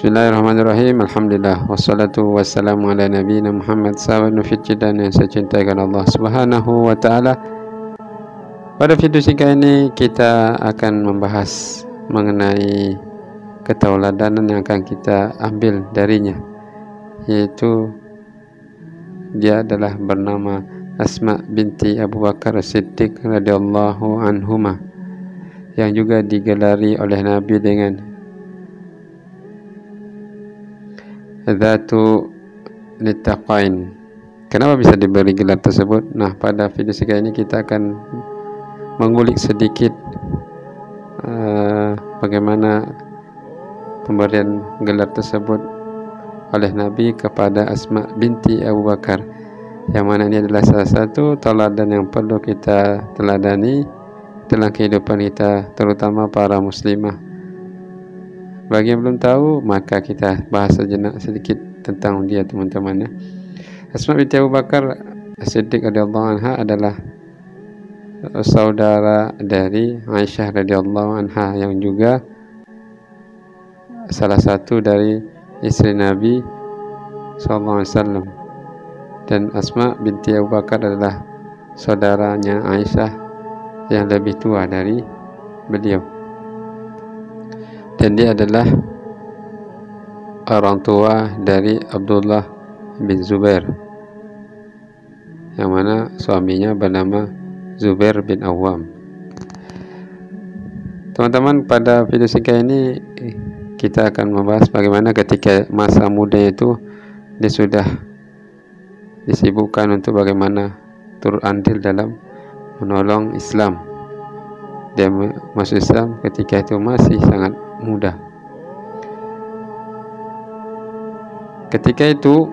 Bismillahirrahmanirrahim. Alhamdulillah wassalatu wassalamu ala nabiyina Muhammad, sahabat nufidjidan yang saya cintakan Allah Subhanahu wa taala. Pada video singkat ini kita akan membahas mengenai ketauladanan yang akan kita ambil darinya, yaitu dia adalah bernama Asma binti Abu Bakar As-Siddiq radhiyallahu anhuma, yang juga digelari oleh Nabi dengan Dzatu Nittaqain. Kenapa bisa diberi gelar tersebut? Nah, pada video singkat ini kita akan mengulik sedikit bagaimana pemberian gelar tersebut oleh Nabi kepada Asma binti Abu Bakar, yang mana ini adalah salah satu teladan yang perlu kita teladani dalam kehidupan kita, terutama para muslimah. Bagi yang belum tahu, maka kita bahas sejenak sedikit tentang dia, teman-teman ya. Asma binti Abu Bakar As-Siddiq radhiyallahu anha adalah saudara dari Aisyah radhiyallahu anha, yang juga salah satu dari istri Nabi sallallahu alaihi wasallam. Dan Asma binti Abu Bakar adalah saudaranya Aisyah yang lebih tua dari beliau. Dan dia adalah orang tua dari Abdullah bin Zubair, yang mana suaminya bernama Zubair bin Awam. Teman-teman, pada video singkat ini kita akan membahas bagaimana ketika masa muda itu dia sudah disibukkan untuk bagaimana turut andil dalam menolong Islam. Dia masuk Islam ketika itu masih sangat muda. Ketika itu,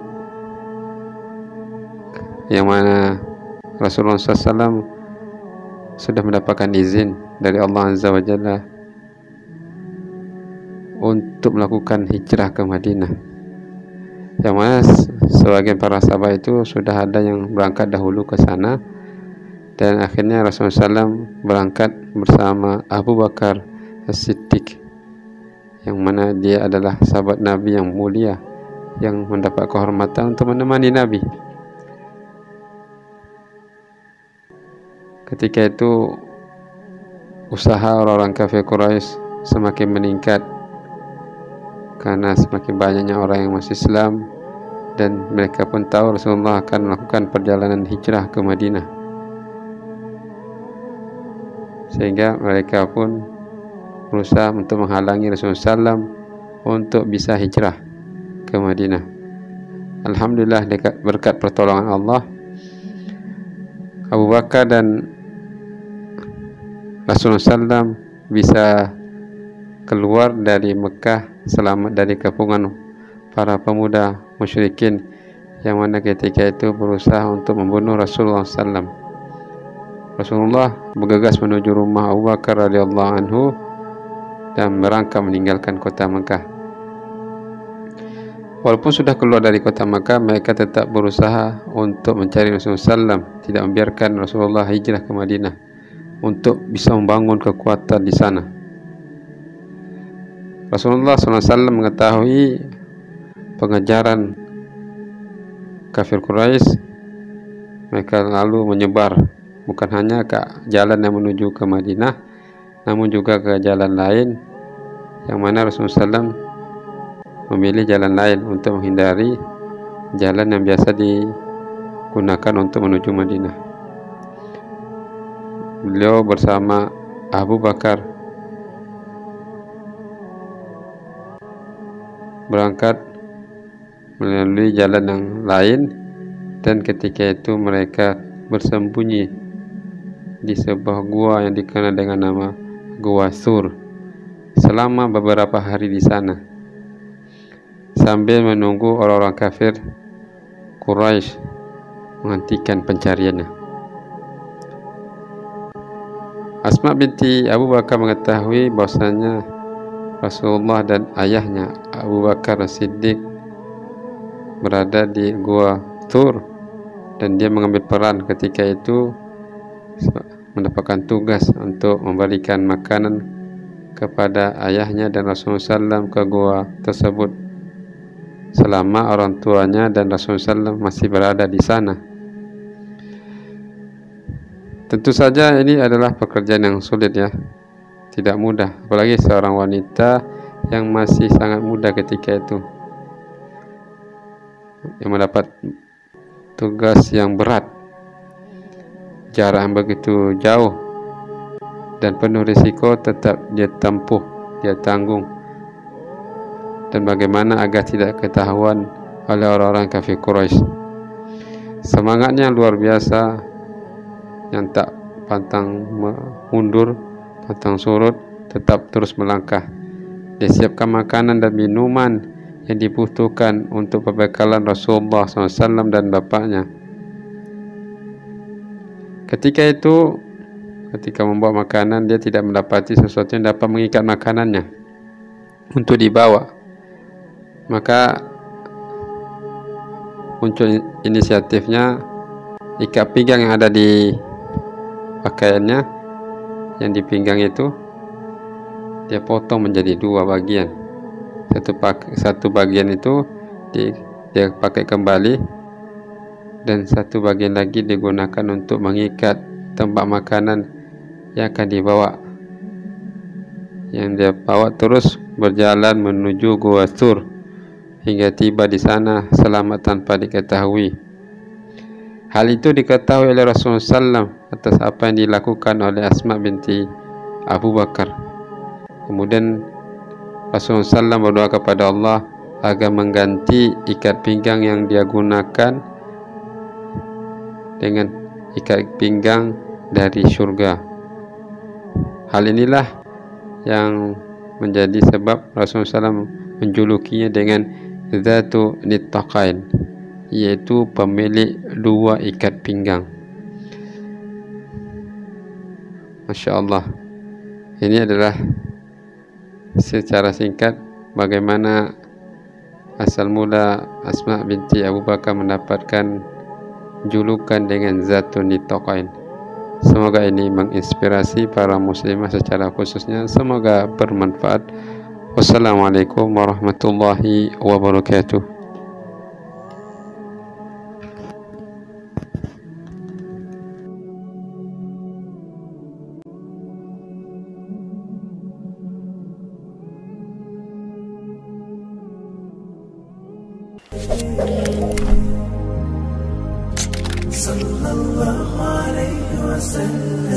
yang mana Rasulullah SAW sudah mendapatkan izin dari Allah Azza wa Jalla untuk melakukan hijrah ke Madinah, yang mana sebagian para sahabat itu sudah ada yang berangkat dahulu ke sana. Dan akhirnya Rasulullah SAW berangkat bersama Abu Bakar As-Siddiq, yang mana dia adalah sahabat Nabi yang mulia, yang mendapat kehormatan untuk menemani Nabi. Ketika itu usaha orang-orang kafir Quraisy semakin meningkat karena semakin banyaknya orang yang masuk Islam, dan mereka pun tahu Rasulullah akan melakukan perjalanan hijrah ke Madinah, sehingga mereka pun berusaha untuk menghalangi Rasulullah SAW untuk bisa hijrah ke Madinah. Alhamdulillah, berkat pertolongan Allah, Abu Bakar dan Rasulullah SAW bisa keluar dari Mekah selamat dari kepungan para pemuda musyrikin, yang mana ketika itu berusaha untuk membunuh Rasulullah SAW. Rasulullah bergegas menuju rumah Abu Bakar radhiyallahu anhu dan merangkak meninggalkan kota Mekah. Walaupun sudah keluar dari kota Mekah, mereka tetap berusaha untuk mencari Rasulullah SAW, tidak membiarkan Rasulullah hijrah ke Madinah untuk bisa membangun kekuatan di sana. Rasulullah SAW mengetahui pengejaran kafir Quraisy, mereka lalu menyebar bukan hanya ke jalan yang menuju ke Madinah, namun juga ke jalan lain, yang mana Rasulullah SAW memilih jalan lain untuk menghindari jalan yang biasa digunakan untuk menuju Madinah. Beliau bersama Abu Bakar berangkat melalui jalan yang lain, dan ketika itu mereka bersembunyi di sebuah gua yang dikenal dengan nama Gua Sur selama beberapa hari di sana, sambil menunggu orang-orang kafir Quraisy menghentikan pencariannya. Asma binti Abu Bakar mengetahui bahwasanya Rasulullah dan ayahnya Abu Bakar As-Siddiq berada di Gua Tur, dan dia mengambil peran ketika itu, mendapatkan tugas untuk memberikan makanan kepada ayahnya dan Rasulullah SAW ke gua tersebut. selama orang tuanya dan Rasulullah SAW masih berada di sana. Tentu saja ini adalah pekerjaan yang sulit ya, tidak mudah, apalagi seorang wanita yang masih sangat muda ketika itu, yang mendapat tugas yang berat, jarak yang begitu jauh dan penuh risiko tetap dia tempuh, dia tanggung. Dan bagaimana agar tidak ketahuan oleh orang-orang kafir Quraisy. Semangatnya luar biasa, yang tak pantang mundur, pantang surut, tetap terus melangkah. Dia siapkan makanan dan minuman yang dibutuhkan untuk perbekalan Rasulullah SAW dan bapaknya. Ketika membawa makanan, dia tidak mendapati sesuatu yang dapat mengikat makanannya untuk dibawa. Maka muncul inisiatifnya, ikat pinggang yang ada di pakaiannya, yang di pinggang itu dia potong menjadi dua bagian. Satu bagian itu dia pakai kembali, dan satu bagian lagi digunakan untuk mengikat tempat makanan yang akan dibawa. Yang dia bawa terus berjalan menuju Gua Thur hingga tiba di sana selamat tanpa diketahui. Hal itu diketahui oleh Rasulullah SAW atas apa yang dilakukan oleh Asma binti Abu Bakar. Kemudian Rasulullah SAW berdoa kepada Allah agar mengganti ikat pinggang yang dia gunakan dengan ikat pinggang dari surga. Hal inilah yang menjadi sebab Rasulullah SAW menjulukinya dengan Zatu Nittaqain, yaitu pemilik dua ikat pinggang. Masya Allah. Ini adalah secara singkat bagaimana asal mula Asma binti Abu Bakar mendapatkan julukan dengan Zatu Nittaqain. Semoga ini menginspirasi para muslimah secara khususnya. Semoga bermanfaat. Wassalamualaikum warahmatullahi wabarakatuh. Sallallahu alaihi wasallam.